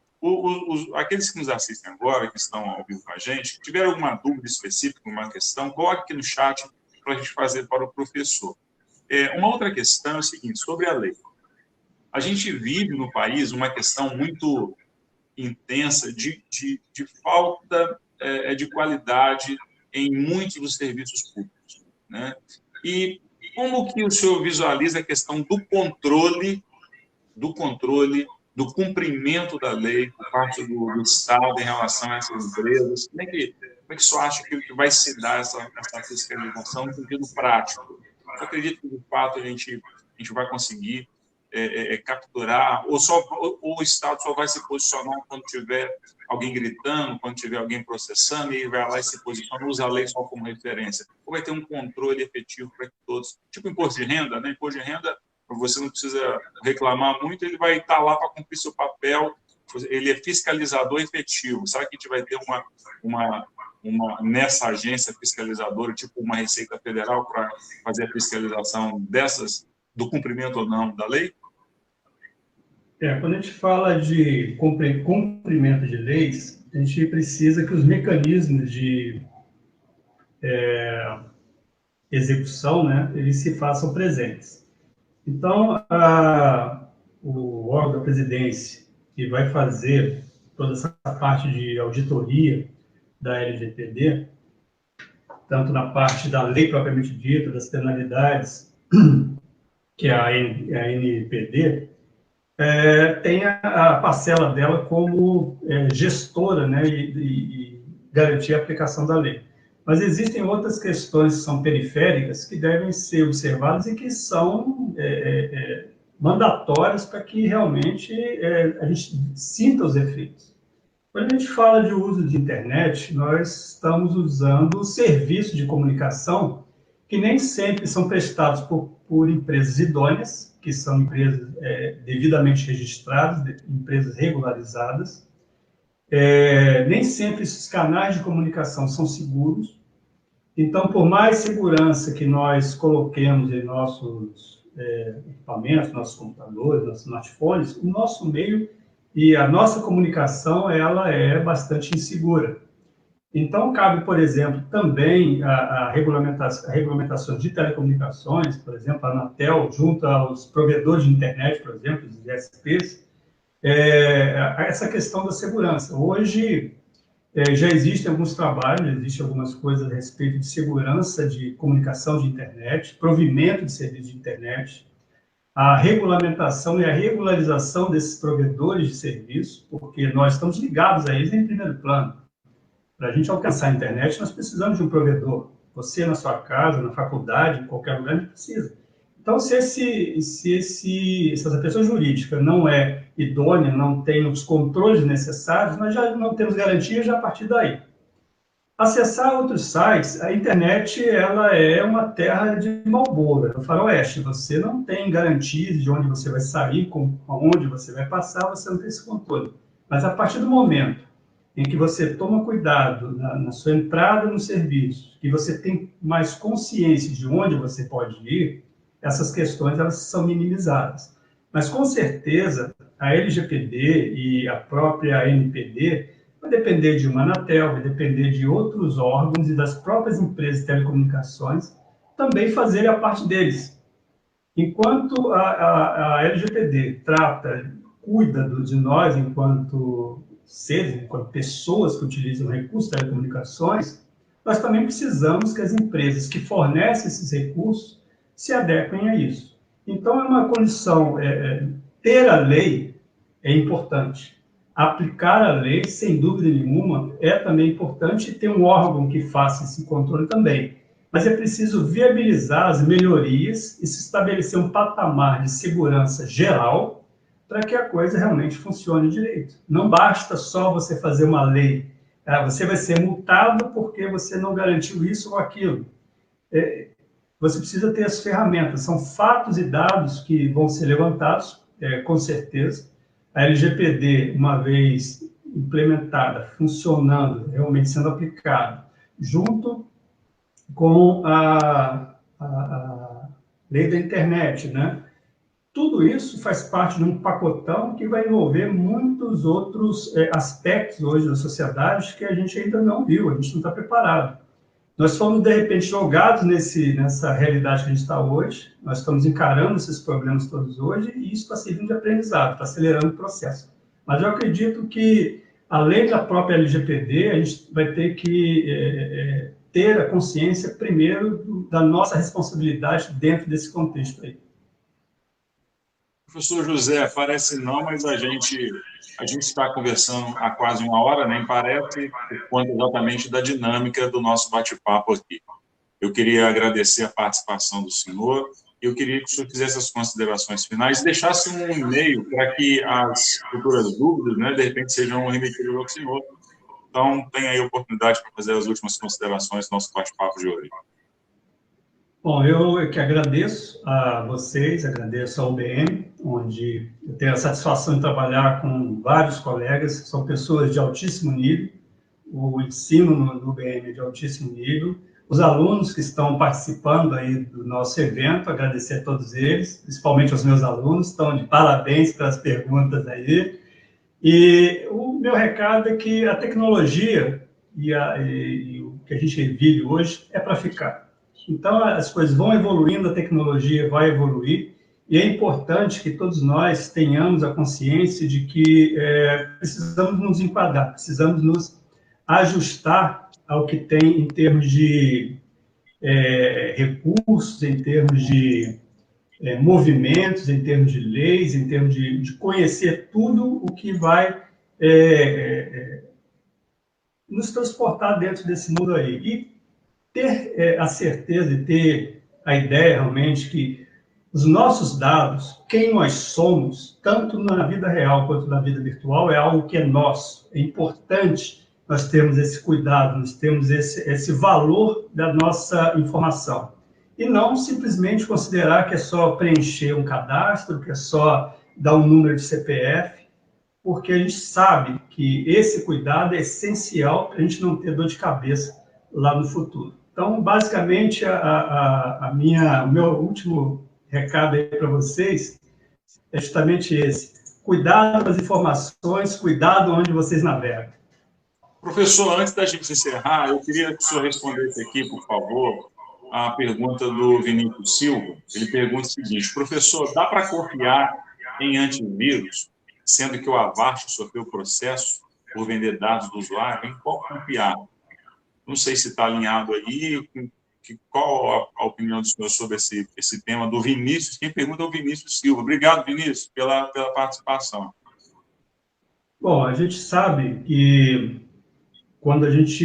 aqueles que nos assistem agora, que estão ao vivo com a gente, tiveram alguma dúvida específica, uma questão, coloque aqui no chat para a gente fazer para o professor. Uma outra questão é o seguinte, sobre a lei. A gente vive no país uma questão muito intensa de falta de qualidade em muitos dos serviços públicos, né? E como que o senhor visualiza a questão do controle, do cumprimento da lei por parte do Estado em relação a essas empresas? Como é que o senhor acha que vai se dar essa fiscalização no sentido prático? Eu acredito que, de fato, a gente vai conseguir capturar, ou o Estado só vai se posicionar quando tiver alguém gritando, quando tiver alguém processando, e ele vai lá e se posiciona, usa a lei só como referência? Ou vai ter um controle efetivo para que todos... Tipo imposto de renda, né? Imposto de renda, você não precisa reclamar muito, ele vai estar lá para cumprir seu papel, ele é fiscalizador efetivo. Será que a gente vai ter nessa agência fiscalizadora, tipo uma Receita Federal, para fazer a fiscalização do cumprimento ou não da lei? Quando a gente fala de cumprimento de leis, a gente precisa que os mecanismos de execução, né, eles se façam presentes. Então, o órgão da presidência, que vai fazer toda essa parte de auditoria da LGPD, tanto na parte da lei propriamente dita, das penalidades, que é a NPD, tem a parcela dela como gestora, né, e garantir a aplicação da lei. Mas existem outras questões que são periféricas que devem ser observadas e que são mandatórias para que realmente a gente sinta os efeitos. Quando a gente fala de uso de internet, nós estamos usando serviços de comunicação que nem sempre são prestados por empresas idôneas, que são empresas devidamente registradas, empresas regularizadas. Nem sempre esses canais de comunicação são seguros. Então, por mais segurança que nós coloquemos em nossos equipamentos, nossos computadores, nossos smartphones, o nosso meio e a nossa comunicação ela é bastante insegura. Então, cabe, por exemplo, também a regulamentação de telecomunicações, por exemplo, a Anatel, junto aos provedores de internet, por exemplo, os ISPs, essa questão da segurança. Hoje, já existem alguns trabalhos, existem algumas coisas a respeito de segurança de comunicação de internet, provimento de serviço de internet, a regulamentação e a regularização desses provedores de serviço, porque nós estamos ligados a eles em primeiro plano. Para a gente alcançar a internet, nós precisamos de um provedor. Você na sua casa, na faculdade, em qualquer lugar, a gente precisa. Então, se essa pessoa jurídica não é idônea, não tem os controles necessários, nós já não temos garantia já a partir daí. Acessar outros sites, a internet ela é uma terra de Marlboro, é o faroeste. Você não tem garantias de onde você vai sair, aonde você vai passar, você não tem esse controle. Mas a partir do momento em que você toma cuidado na sua entrada no serviço, que você tem mais consciência de onde você pode ir, essas questões elas são minimizadas. Mas, com certeza, a LGPD e a própria ANPD vai depender de uma Anatel, vai depender de outros órgãos e das próprias empresas de telecomunicações também fazerem a parte deles. Enquanto a LGPD cuida de nós enquanto seres, enquanto pessoas que utilizam recursos de telecomunicações, nós também precisamos que as empresas que fornecem esses recursos se adequem a isso. Então, é uma condição, ter a lei é importante. Aplicar a lei, sem dúvida nenhuma, é também importante, e ter um órgão que faça esse controle também. Mas é preciso viabilizar as melhorias e se estabelecer um patamar de segurança geral para que a coisa realmente funcione direito. Não basta só você fazer uma lei. Você vai ser multado porque você não garantiu isso ou aquilo. Você precisa ter as ferramentas. São fatos e dados que vão ser levantados, com certeza. A LGPD, uma vez implementada, funcionando, realmente sendo aplicada, junto com a lei da internet, né? Tudo isso faz parte de um pacotão que vai envolver muitos outros aspectos hoje da sociedade que a gente ainda não viu, a gente não está preparado. Nós fomos, de repente, jogados nessa realidade que a gente está hoje, nós estamos encarando esses problemas todos hoje, e isso está servindo de aprendizado, está acelerando o processo. Mas eu acredito que, além da própria LGPD, a gente vai ter que ter a consciência, primeiro, da nossa responsabilidade dentro desse contexto aí. Professor José, parece não, mas a gente está conversando há quase uma hora, nem parece, por conta exatamente da dinâmica do nosso bate-papo aqui. Eu queria agradecer a participação do senhor, e eu queria que o senhor fizesse as considerações finais e deixasse um e-mail para que as futuras dúvidas, né, de repente, sejam remetidas ao senhor. Então, tem aí a oportunidade para fazer as últimas considerações do nosso bate-papo de hoje. Bom, eu que agradeço a vocês, agradeço ao UBM, onde eu tenho a satisfação de trabalhar com vários colegas, são pessoas de altíssimo nível, o ensino no UBM é de altíssimo nível, os alunos que estão participando aí do nosso evento, agradecer a todos eles, principalmente aos meus alunos, estão de parabéns pelas perguntas aí, e o meu recado é que a tecnologia e o que a gente vive hoje é para ficar. Então, as coisas vão evoluindo, a tecnologia vai evoluir, e é importante que todos nós tenhamos a consciência de que precisamos nos enquadrar, precisamos nos ajustar ao que tem em termos de recursos, em termos de movimentos, em termos de leis, em termos de conhecer tudo o que vai nos transportar dentro desse mundo aí. E ter a certeza e ter a ideia realmente que os nossos dados, quem nós somos, tanto na vida real quanto na vida virtual, é algo que é nosso. É importante nós termos esse cuidado, nós temos esse valor da nossa informação. E não simplesmente considerar que é só preencher um cadastro, que é só dar um número de CPF, porque a gente sabe que esse cuidado é essencial para a gente não ter dor de cabeça lá no futuro. Então, basicamente, o meu último recado aí para vocês é justamente esse. Cuidado com as informações, cuidado onde vocês navegam. Professor, antes da gente encerrar, eu queria que o senhor respondesse aqui, por favor, a pergunta do Vinícius Silva. Ele pergunta o seguinte: professor, dá para confiar em antivírus, sendo que o Avast sofreu processo por vender dados do usuário? Em qual confiar? Não sei se está alinhado aí. Qual a opinião do senhor sobre esse tema do Vinícius? Quem pergunta é o Vinícius Silva. Obrigado, Vinícius, pela participação. Bom, a gente sabe que quando a gente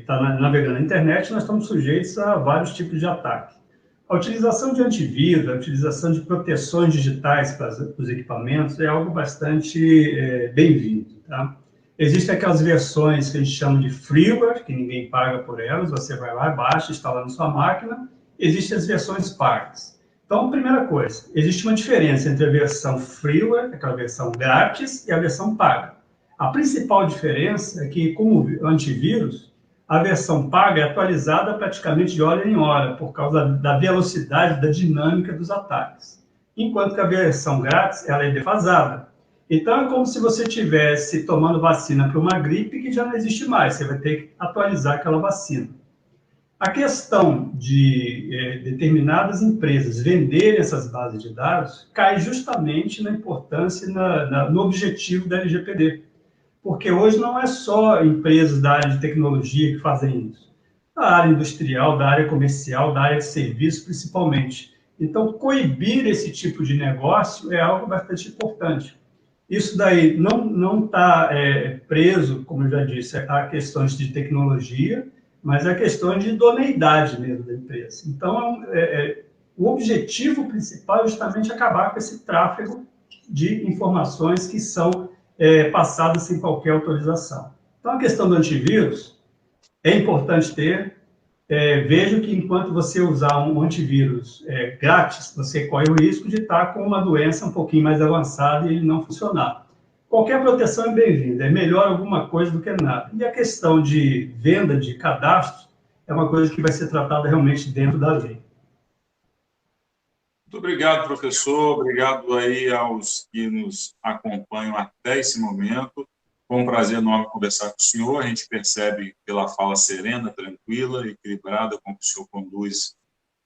está navegando na internet, nós estamos sujeitos a vários tipos de ataque. A utilização de antivírus, a utilização de proteções digitais para os equipamentos é algo bastante bem-vindo. Tá? Existem aquelas versões que a gente chama de freeware, que ninguém paga por elas, você vai lá, baixa, instala na sua máquina. Existem as versões pagas. Então, primeira coisa, existe uma diferença entre a versão freeware, aquela versão grátis, e a versão paga. A principal diferença é que, como antivírus, a versão paga é atualizada praticamente de hora em hora, por causa da velocidade, da dinâmica dos ataques. Enquanto que a versão grátis, ela é defasada. Então, é como se você estivesse tomando vacina para uma gripe que já não existe mais, você vai ter que atualizar aquela vacina. A questão de determinadas empresas venderem essas bases de dados cai justamente na importância, no objetivo da LGPD. Porque hoje não é só empresas da área de tecnologia que fazem isso. Da área industrial, da área comercial, da área de serviços, principalmente. Então, coibir esse tipo de negócio é algo bastante importante. Isso daí não está preso, como eu já disse, a questões de tecnologia, mas a questões de idoneidade mesmo da empresa. Então, o objetivo principal é justamente acabar com esse tráfego de informações que são passadas sem qualquer autorização. Então, a questão do antivírus é importante ter. Vejo que enquanto você usar um antivírus grátis, você corre o risco de estar com uma doença um pouquinho mais avançada e ele não funcionar. Qualquer proteção é bem-vinda, é melhor alguma coisa do que nada. E a questão de venda de cadastro é uma coisa que vai ser tratada realmente dentro da lei. Muito obrigado, professor. Obrigado aí aos que nos acompanham até esse momento. Foi um prazer enorme conversar com o senhor. A gente percebe pela fala serena, tranquila, equilibrada, como o senhor conduz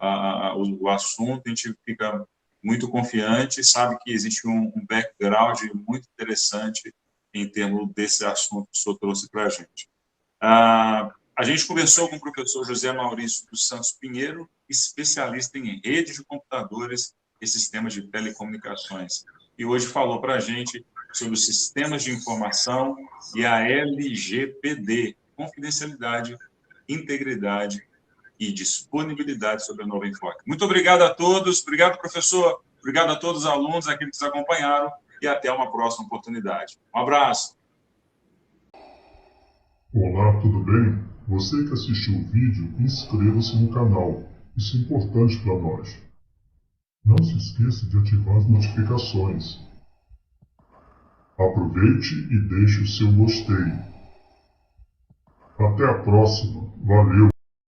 o assunto. A gente fica muito confiante e sabe que existe um background muito interessante em termos desse assunto que o senhor trouxe para a gente. A gente conversou com o professor José Maurício dos Santos Pinheiro, especialista em redes de computadores e sistemas de telecomunicações. E hoje falou para a gente sobre os sistemas de informação e a LGPD, confidencialidade, integridade e disponibilidade sobre a Nova Enfoque. Muito obrigado a todos, obrigado, professor, obrigado a todos os alunos, aqueles que nos acompanharam, e até uma próxima oportunidade. Um abraço. Olá, tudo bem? Você que assistiu o vídeo, inscreva-se no canal. Isso é importante para nós. Não se esqueça de ativar as notificações. Aproveite e deixe o seu gostei. Até a próxima. Valeu!